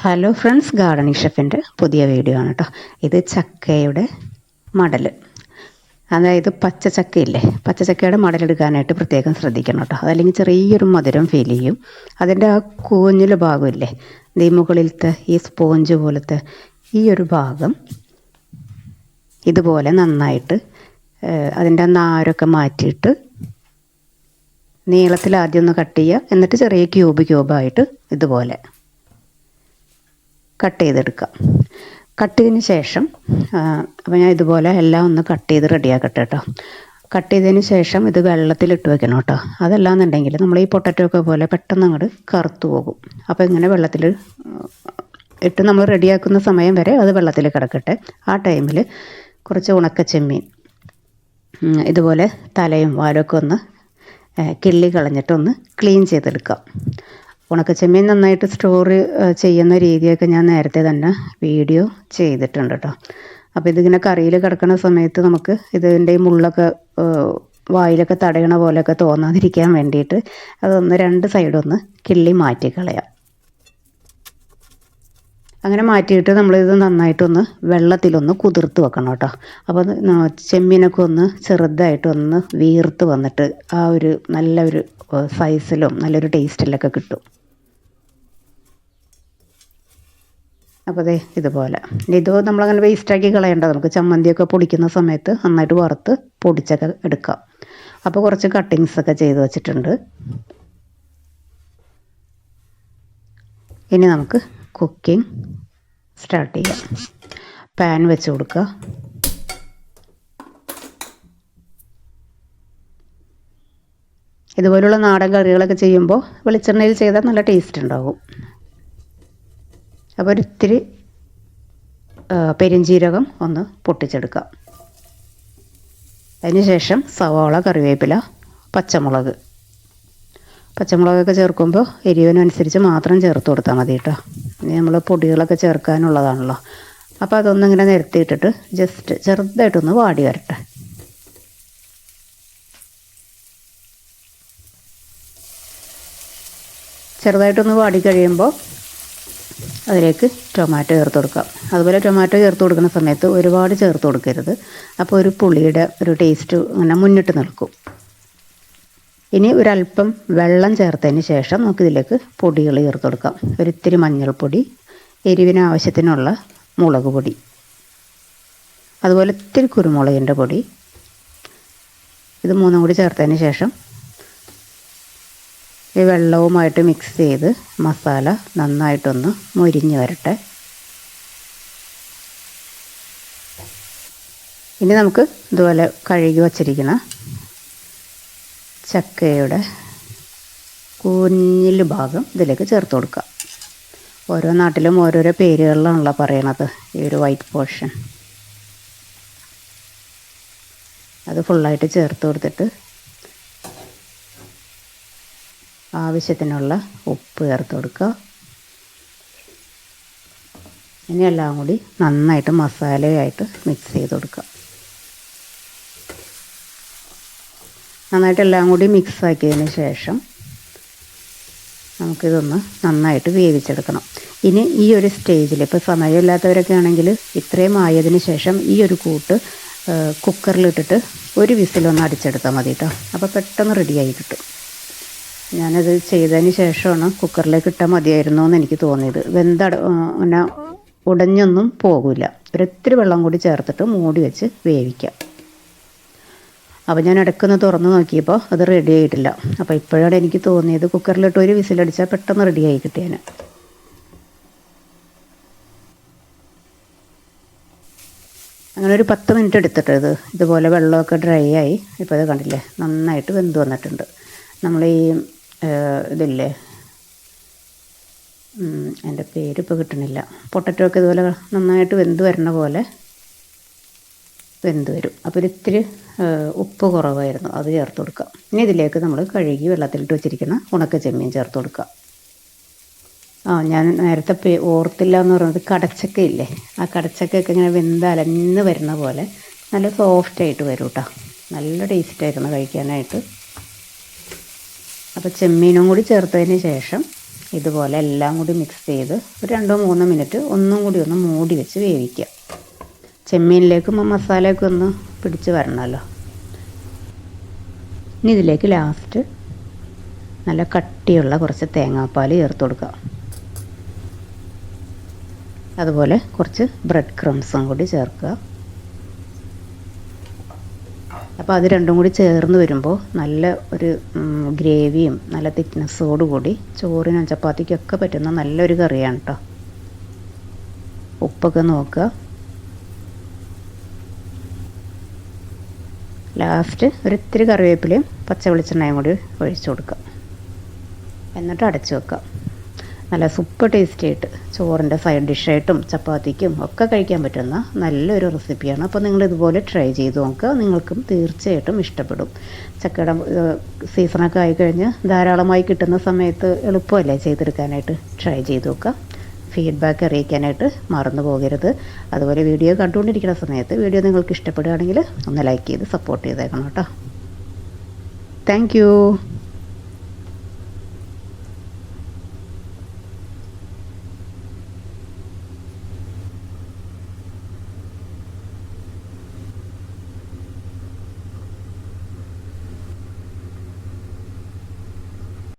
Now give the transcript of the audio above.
Hello friends, gardening ഷെഫിൻ്റെ പുതിയ video ആണ് കേട്ടോ. ഇത് ചക്കയുടെ മടൽ, അതായത് പച്ചച്ചക്കയില്ലേ, പച്ചച്ചക്കയുടെ മടലെടുക്കാനായിട്ട് പ്രത്യേകം ശ്രദ്ധിക്കണം കേട്ടോ. അതല്ലെങ്കിൽ ചെറിയൊരു മധുരം ഫീൽ ചെയ്യും. അതിൻ്റെ ആ കൂഞ്ഞിൽ ഭാഗമില്ലേ, ഈ മുകളിലത്തെ ഈ സ്പോഞ്ച് പോലത്തെ ഈ ഒരു ഭാഗം ഇതുപോലെ നന്നായിട്ട് അതിൻ്റെ നാരൊക്കെ മാറ്റിയിട്ട് നീളത്തിൽ ആദ്യം ഒന്ന് കട്ട് ചെയ്യുക. എന്നിട്ട് ചെറിയ ക്യൂബായിട്ട് ഇതുപോലെ കട്ട് ചെയ്തെടുക്കാം. കട്ട് ചെയ്തതിന് ശേഷം അപ്പോൾ ഞാൻ ഇതുപോലെ എല്ലാം ഒന്ന് കട്ട് ചെയ്ത് റെഡിയാക്കട്ടെ കേട്ടോ. കട്ട് ചെയ്തതിന് ശേഷം ഇത് വെള്ളത്തിലിട്ട് വെക്കണം കേട്ടോ. അതല്ലാന്നുണ്ടെങ്കിൽ നമ്മൾ ഈ പൊട്ടറ്റോ ഒക്കെ പോലെ പെട്ടെന്ന് അങ്ങോട്ട് കറുത്തു പോകും. അപ്പോൾ ഇങ്ങനെ വെള്ളത്തിൽ ഇട്ട് നമ്മൾ റെഡിയാക്കുന്ന സമയം വരെ അത് വെള്ളത്തിൽ കിടക്കട്ടെ. ആ ടൈമിൽ കുറച്ച് ഉണക്കച്ചെമ്മീൻ ഇതുപോലെ തലയും വാലൊക്കെ ഒന്ന് കിള്ളി കളഞ്ഞിട്ടൊന്ന് ക്ലീൻ ചെയ്തെടുക്കാം. ഉണക്കച്ചെമ്മീൻ നന്നായിട്ട് സ്റ്റോർ ചെയ്യുന്ന രീതിയൊക്കെ ഞാൻ നേരത്തെ തന്നെ വീഡിയോ ചെയ്തിട്ടുണ്ട് കേട്ടോ. അപ്പോൾ ഇതിങ്ങനെ കറിയിൽ കിടക്കുന്ന സമയത്ത് നമുക്ക് ഇതിൻ്റെ ഈ മുള്ളൊക്കെ വായിലൊക്കെ തടയണ പോലെയൊക്കെ തോന്നാതിരിക്കാൻ വേണ്ടിയിട്ട് അതൊന്ന് രണ്ട് സൈഡൊന്ന് കിള്ളി മാറ്റിക്കളയാം. അങ്ങനെ മാറ്റിയിട്ട് നമ്മളിത് നന്നായിട്ടൊന്ന് വെള്ളത്തിലൊന്ന് കുതിർത്ത് വെക്കണം കേട്ടോ. അപ്പോൾ ചെമ്മീനൊക്കെ ഒന്ന് ചെറുതായിട്ടൊന്ന് വീർത്ത് വന്നിട്ട് ആ ഒരു നല്ലൊരു സൈസിലും നല്ലൊരു ടേസ്റ്റിലൊക്കെ കിട്ടും. അപ്പോൾ ദേ ഇതുപോലെ ഇത് നമ്മളങ്ങനെ വേസ്റ്റാക്കി കളയണ്ട. നമുക്ക് ചമ്മന്തിയൊക്കെ പൊടിക്കുന്ന സമയത്ത് നന്നായിട്ട് വറുത്ത് പൊടിച്ചൊക്കെ എടുക്കാം. അപ്പോൾ കുറച്ച് കട്ടിങ്സൊക്കെ ചെയ്ത് വെച്ചിട്ടുണ്ട്. ഇനി നമുക്ക് കുക്കിംഗ് സ്റ്റാർട്ട് ചെയ്യാം. പാൻ വെച്ച് കൊടുക്കുക. ഇതുപോലുള്ള നാടൻ കറികളൊക്കെ ചെയ്യുമ്പോൾ വെളിച്ചെണ്ണയിൽ ചെയ്താൽ നല്ല ടേസ്റ്റ് ഉണ്ടാകും. അപ്പോൾ ഒരിത്തിരി പെരുംജീരകം ഒന്ന് പൊട്ടിച്ചെടുക്കാം. അതിന് ശേഷം സവാള, കറിവേപ്പില, പച്ചമുളകൊക്കെ ചേർക്കുമ്പോൾ എരിവിനനുസരിച്ച് മാത്രം ചേർത്ത് കൊടുത്താൽ മതി കേട്ടോ. ഇനി നമ്മൾ പൊടികളൊക്കെ ചേർക്കാനുള്ളതാണല്ലോ. അപ്പോൾ അതൊന്നിങ്ങനെ നിരത്തിയിട്ടിട്ട് ജസ്റ്റ് ചെറുതായിട്ടൊന്ന് വാടി വരട്ടെ. ചെറുതായിട്ടൊന്ന് വാടി കഴിയുമ്പോൾ അതിലേക്ക് ടൊമാറ്റോ ചേർത്ത് കൊടുക്കാം. അതുപോലെ ടൊമാറ്റോ ചേർത്ത് കൊടുക്കുന്ന സമയത്ത് ഒരുപാട് ചേർത്ത് കൊടുക്കരുത്. അപ്പോൾ ഒരു പുളിയുടെ ഒരു ടേസ്റ്റ് ഇങ്ങനെ മുന്നിട്ട് നിൽക്കും. ഇനി ഒരല്പം വെള്ളം ചേർത്തതിന് ശേഷം നമുക്കിതിലേക്ക് പൊടികൾ ചേർത്ത് കൊടുക്കാം. ഒരിത്തിരി മഞ്ഞൾപ്പൊടി, എരിവിന് ആവശ്യത്തിനുള്ള മുളക് പൊടി, അതുപോലെ ഇത്തിരി കുരുമുളകിൻ്റെ പൊടി. ഇത് മൂന്നും കൂടി ചേർത്തതിന് ശേഷം ഈ വെള്ളവുമായിട്ട് മിക്സ് ചെയ്ത് മസാല നന്നായിട്ടൊന്ന് മൊരിഞ്ഞ് വരട്ടെ. ഇനി നമുക്ക് ഇതുപോലെ കഴുകി വച്ചിരിക്കുന്ന ചക്കയുടെ കുഞ്ഞിൽ ഭാഗം ഇതിലേക്ക് ചേർത്ത് കൊടുക്കാം. ഓരോ നാട്ടിലും ഓരോരോ പേരുകളിലാണല്ലോ പറയണത്. ഈ ഒരു വൈറ്റ് പോർഷൻ അത് ഫുള്ളായിട്ട് ചേർത്ത് കൊടുത്തിട്ട് ആവശ്യത്തിനുള്ള ഉപ്പ് ചേർത്ത് കൊടുക്കുക. ഇനി എല്ലാം കൂടി നന്നായിട്ട് മസാലയായിട്ട് മിക്സ് ചെയ്ത് കൊടുക്കുക. നന്നായിട്ട് എല്ലാം കൂടി മിക്സ് ആക്കിയതിന് ശേഷം നമുക്കിതൊന്ന് നന്നായിട്ട് വേവിച്ചെടുക്കണം. ഇനി ഈ ഒരു സ്റ്റേജിൽ ഇപ്പോൾ സമയമില്ലാത്തവരൊക്കെ ആണെങ്കിൽ ഇത്രയും ആയതിന് ശേഷം ഈ ഒരു കൂട്ട് കുക്കറിലിട്ടിട്ട് ഒരു വിസിലൊന്ന് അടിച്ചെടുത്താൽ മതി കേട്ടോ. അപ്പോൾ പെട്ടെന്ന് റെഡിയായി കിട്ടും. ഞാനത് ചെയ്തതിന് ശേഷമാണ് കുക്കറിലേക്ക് ഇട്ടാൽ മതിയായിരുന്നു എന്ന് എനിക്ക് തോന്നിയത്. പിന്നെ ഉടഞ്ഞൊന്നും പോകില്ല. ഒരിത്തിരി വെള്ളം കൂടി ചേർത്തിട്ട് മൂടി വെച്ച് വേവിക്കാം. അപ്പോൾ ഞാൻ ഇടയ്ക്കൊന്ന് തുറന്ന് നോക്കിയപ്പോൾ അത് റെഡി ആയിട്ടില്ല. അപ്പോൾ ഇപ്പോഴാണ് എനിക്ക് തോന്നിയത് കുക്കറിലിട്ട് ഒരു വിസിലടിച്ചാൽ പെട്ടെന്ന് റെഡിയായി കിട്ടിയേനെ. അങ്ങനെ ഒരു 10 മിനിറ്റ് എടുത്തിട്ട് ഇതുപോലെ വെള്ളമൊക്കെ ഡ്രൈ ആയി. ഇപ്പോൾ ഇത് കണ്ടില്ലേ, നന്നായിട്ട് വെന്ത് വന്നിട്ടുണ്ട്. നമ്മൾ ഈ ഇതില്ലേ, എൻ്റെ പേരിപ്പോൾ കിട്ടണില്ല, പൊട്ടറ്റോ ഒക്കെ ഇതുപോലെ നന്നായിട്ട് വെന്ത് വരണ പോലെ വെന്ത് വരും. അപ്പോൾ ഒരിത്തിരി ഉപ്പ് കുറവായിരുന്നു, അത് ചേർത്ത് കൊടുക്കാം. ഇനി ഇതിലേക്ക് നമ്മൾ കഴുകി വെള്ളത്തിലിട്ട് വെച്ചിരിക്കുന്ന ഉണക്ക ചെമ്മീൻ ചേർത്ത് കൊടുക്കാം. ഞാൻ നേരത്തെ ഓർത്തില്ല എന്ന് പറയുന്നത് കടച്ചക്കയില്ലേ, ആ കടച്ചക്കയൊക്കെ ഇങ്ങനെ വെന്ത് അലഞ്ഞ് വരുന്ന പോലെ നല്ല സോഫ്റ്റായിട്ട് വരും കേട്ടോ. നല്ല ടേസ്റ്റായിരുന്നു കഴിക്കാനായിട്ട്. അപ്പോൾ ചെമ്മീനും കൂടി ചേർത്തതിന് ശേഷം ഇതുപോലെ എല്ലാം കൂടി മിക്സ് ചെയ്ത് ഒരു 2-3 മിനിറ്റ് ഒന്നും കൂടി ഒന്ന് മൂടി വെച്ച് വേവിക്കുക. ചെമ്മീനിലേക്കും മസാലയൊക്കെ ഒന്ന് പിടിച്ച് വരണമല്ലോ. ഇനി ഇതിലേക്ക് ലാസ്റ്റ് നല്ല കട്ടിയുള്ള കുറച്ച് തേങ്ങാപ്പാൽ ചേർത്ത് കൊടുക്കുക. അതുപോലെ കുറച്ച് ബ്രെഡ് ക്രംസും കൂടി ചേർക്കുക. അപ്പോൾ അത് രണ്ടും കൂടി ചേർന്ന് വരുമ്പോൾ നല്ല ഒരു ഗ്രേവിയും നല്ല തിക്നെസ്സോടുകൂടി ചോറിനും ചപ്പാത്തിക്കൊക്കെ പറ്റുന്ന നല്ലൊരു കറിയാണ് കേട്ടോ. ഉപ്പൊക്കെ നോക്കുക. ലാസ്റ്റ് ഒരിത്തിരി കറിവേപ്പിലയും പച്ച വെളിച്ചെണ്ണയും കൂടി ഒഴിച്ചു കൊടുക്കുക. എന്നിട്ട് അടച്ചു വെക്കുക. നല്ല സൂപ്പർ ടേസ്റ്റി ആയിട്ട് ചോറിൻ്റെ സൈഡ് ഡിഷായിട്ടും ചപ്പാത്തിക്കും ഒക്കെ കഴിക്കാൻ പറ്റുന്ന നല്ലൊരു റെസിപ്പിയാണ്. അപ്പോൾ നിങ്ങൾ ഇതുപോലെ ട്രൈ ചെയ്ത് നോക്കുക. നിങ്ങൾക്കും തീർച്ചയായിട്ടും ഇഷ്ടപ്പെടും. ചക്കയുടെ സീസണൊക്കെ ആയിക്കഴിഞ്ഞ് ധാരാളമായി കിട്ടുന്ന സമയത്ത് എളുപ്പമല്ലേ ചെയ്തെടുക്കാനായിട്ട്. ട്രൈ ചെയ്ത് നോക്കുക. ഫീഡ്ബാക്ക് അറിയിക്കാനായിട്ട് മറന്നു പോകരുത്. അതുപോലെ വീഡിയോ കണ്ടുകൊണ്ടിരിക്കുന്ന സമയത്ത് വീഡിയോ നിങ്ങൾക്ക് ഇഷ്ടപ്പെടുകയാണെങ്കിൽ ഒന്ന് ലൈക്ക് ചെയ്ത് സപ്പോർട്ട് ചെയ്തേക്കണം കേട്ടോ. Thank you.